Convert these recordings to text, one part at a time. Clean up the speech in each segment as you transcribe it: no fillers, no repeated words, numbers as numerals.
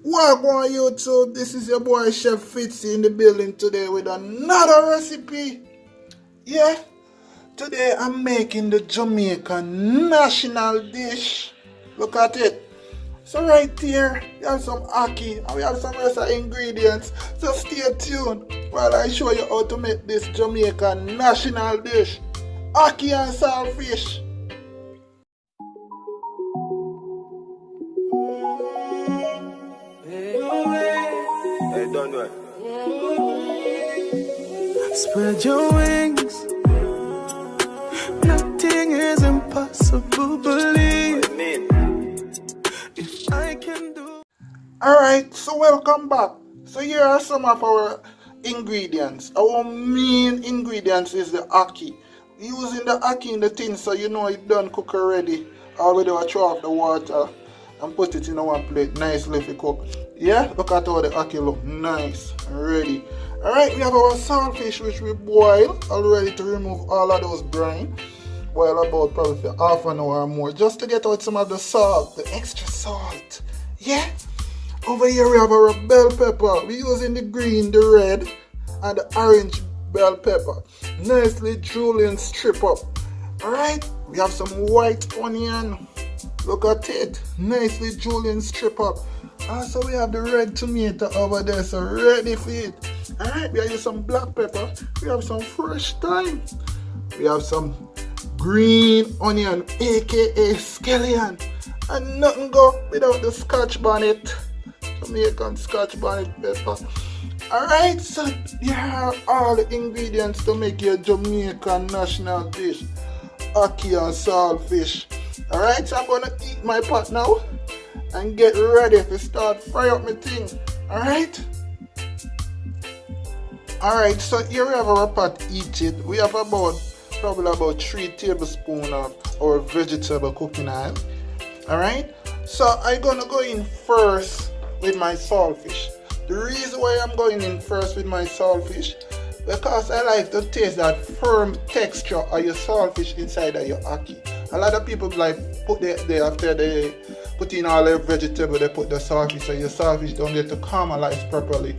Welcome on YouTube. This is your boy Chef Fitzy in the building today with another recipe. Yeah, today I'm making the Jamaican national dish. Look at it. So right here, we have some ackee and we have some rest of ingredients. So stay tuned while I show you how to make this Jamaican national dish. Ackee and saltfish. Hey, don't do it. Spread your wings. Nothing is impossible. Believe What you mean? if I can do. Alright, so welcome back. So here are some of our ingredients. Our main ingredients is the ackee. Using the ackee in the tin so you know it done cook already. Already I throw off the water and put it in one plate. Nicely if you cook. Yeah, look at how the ackee look nice and ready. Alright, we have our saltfish which we boil already to remove all of those brine. Boil about probably for half an hour or more just to get out some of the salt, the extra salt. Yeah. Over here we have our bell pepper. We're using the green, the red, and the orange bell pepper. Nicely julienne strip up. Alright, we have some white onion. Look at it. Nicely julienne strip up. Also we have the red tomato over there, so ready for it. Alright, we have some black pepper. We have some fresh thyme. We have some green onion, aka scallion. And nothing go without the scotch bonnet. Jamaican scotch bonnet pepper. Alright, so here are all the ingredients to make your Jamaican national dish. Ackee and saltfish. Alright, so I'm gonna eat my pot now and get ready to start fry up my thing. Alright? Alright, so here we have our pot heated. We have probably about 3 tablespoons of our vegetable cooking oil. Alright? So I'm gonna go in first with my saltfish. The reason why I'm going in first with my saltfish, because I like to taste that firm texture of your saltfish inside of your ackee. A lot of people like put after they put in all their vegetable, they put the saltfish, so your saltfish don't get to caramelize properly.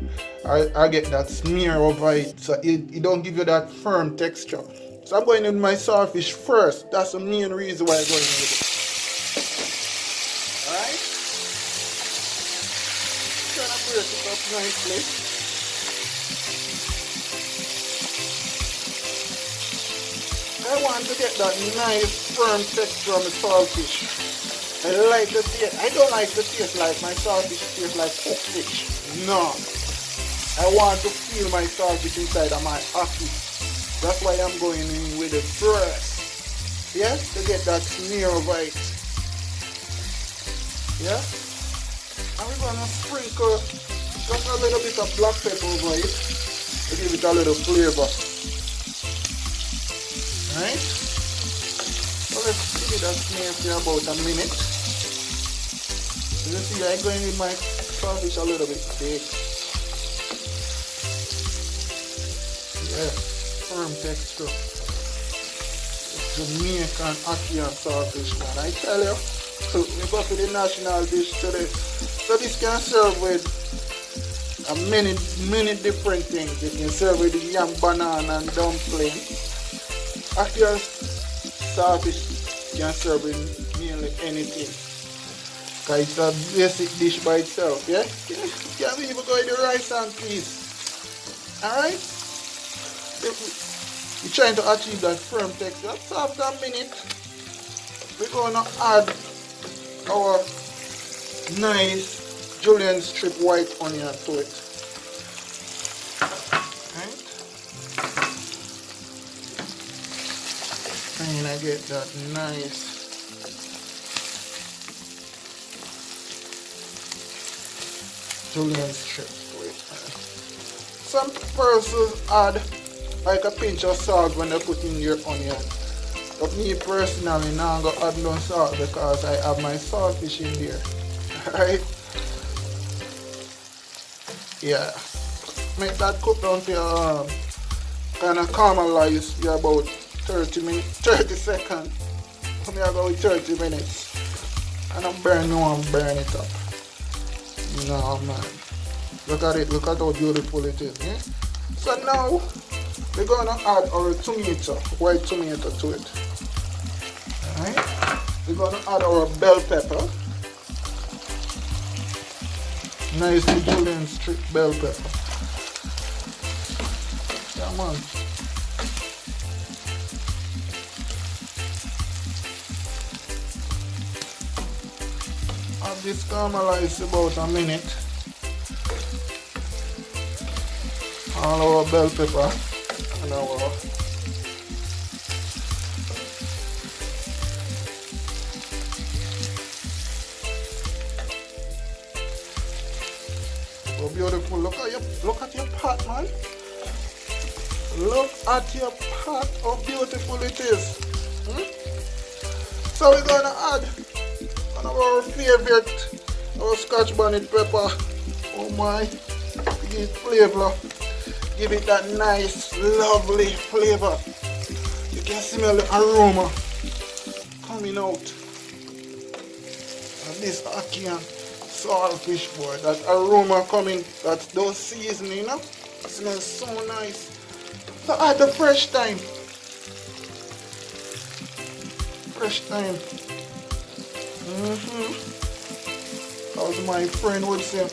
I get that smear over it, so it don't give you that firm texture. So I'm going in with my saltfish first. That's the main reason why I'm going in with it. Alright? Trying to break it up nicely. I want to get that nice firm texture on the saltfish. I like the taste. I don't like the taste like my saltfish tastes like cooked fish. No. I want to feel my saltfish inside of my ackee. That's why I'm going in with it first. Yeah? To get that smear of it. Yeah? And we're going to sprinkle just a little bit of black pepper over it to give it a little flavor. Alright? So let's give it a smear for about a minute. You see, I'm going with my saltfish a little bit thick. Yeah, firm texture. Jamaican ackee and saltfish, man. I tell you, we go for the national dish today. So this can serve with many different things. You can serve with the yam banana and dumpling. Ackee and saltfish can serve with nearly anything. Because it's a basic dish by itself, yeah? You can even go with the rice and peas. Alright? We're trying to achieve that firm texture. So after a minute, we're going to add our nice julienne strip white onion to it. Right? And I get that nice julienne strip to it. Some persons add like a pinch of salt when they put in your onion. But me personally, now I'm going to add no salt because I have my saltfish in there. Alright? Yeah. Make that cook down to kind of caramelize for about 30 seconds. I'm going to go with 30 minutes. And I'm burn it up. No, man. Look at it. Look at how beautiful it is. Eh? So now, we're going to add our tomato, white tomato to it. Alright? We're going to add our bell pepper. Nicely julienne strip bell pepper. Come on. Have this caramelized about a minute. All our bell pepper and our so beautiful. Look at your pot, man. Look at your pot, how beautiful it is. So we're gonna add one of our favorite, our Scotch bonnet pepper. Oh my, give it flavor. Give it that nice, lovely flavor. You can smell the aroma coming out. And this ackee and saltfish, boy, that aroma coming, that's those seasoning, you know? It smells so nice. So add the fresh thyme. Fresh thyme. As my friend would say,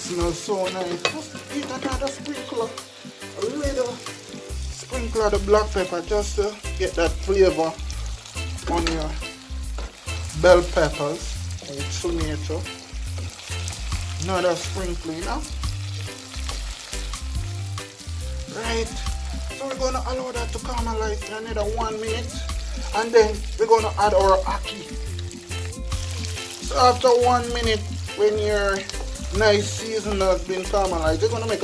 smells so nice. Just eat another sprinkle, a little sprinkle of the black pepper just to get that flavor on your bell peppers and your tomato. Another sprinkle, you know? Right, so we're gonna allow that to caramelize for another 1 minute, and then we're gonna add our ackee. So after 1 minute, when your nice season has been caramelized, you're gonna make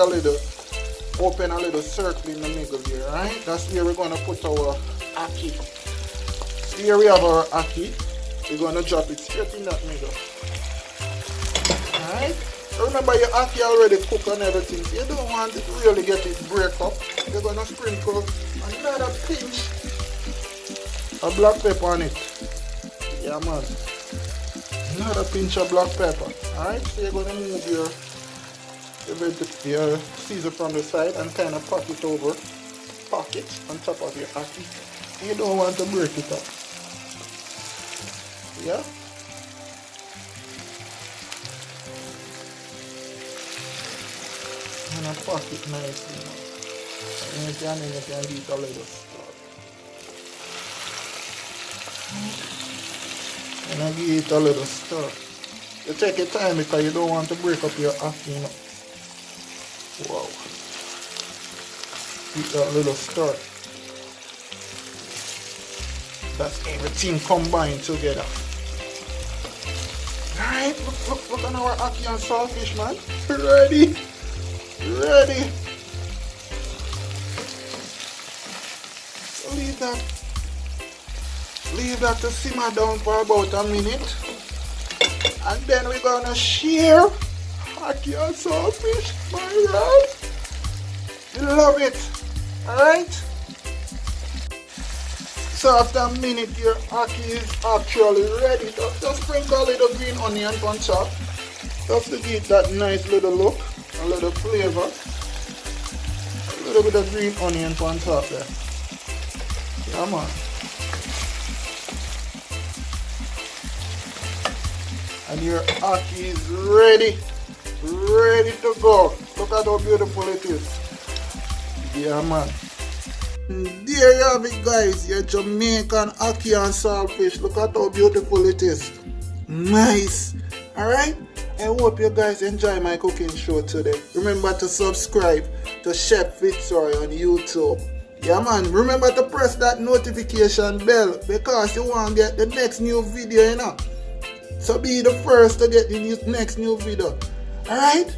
open a little circle in the middle here, right? That's where we're gonna put our ackee. So here we have our ackee. We're gonna drop it straight in that middle. Alright? Remember your ackee already cooked and everything, so you don't want it to really get it break up. You're gonna sprinkle another pinch of black pepper on it. Yeah, man. Another pinch of black pepper. Alright, so you're gonna move your Caesar from the side and kind of pack it over. Pack it on top of your ackee. You don't want to break it up. Yeah? And I pack it nicely now. And you can heat a little stuff. And I give it a little stir. You take your time because you don't want to break up your ackee, you know. Wow. Give that little stir. That's everything combined together. Alright, look on our ackee and saltfish, man. Ready? Ready. So leave that to simmer down for about a minute. And then we're gonna share ackee and saltfish, my lord. You love it. Alright? So after a minute your ackee is actually ready. Just sprinkle a little green onion on top. Just to give that nice little look. A little flavor, a little bit of green onion on top there. Yeah, man. And your ackee is ready to go. Look at how beautiful it is. Yeah, man. There you have it, guys. Your Jamaican ackee and saltfish. Look at how beautiful it is. Nice. Alright? I hope you guys enjoy my cooking show today. Remember to subscribe to Chef Fitzroy on YouTube. Yeah, man, remember to press that notification bell because you want to get the next new video, you know. So be the first to get the next new video. Alright?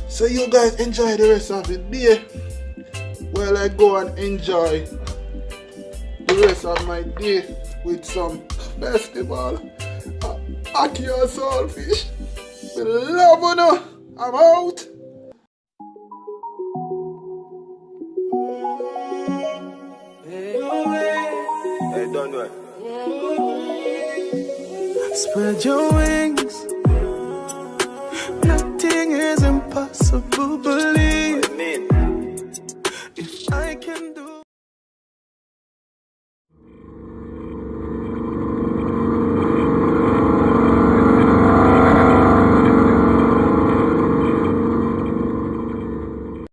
So you guys enjoy the rest of the day while I go and enjoy the rest of my day with some festival ackee and saltfish. We love you now. I'm out. Hey, don't do it. Spread your wings impossible, believe. What you mean?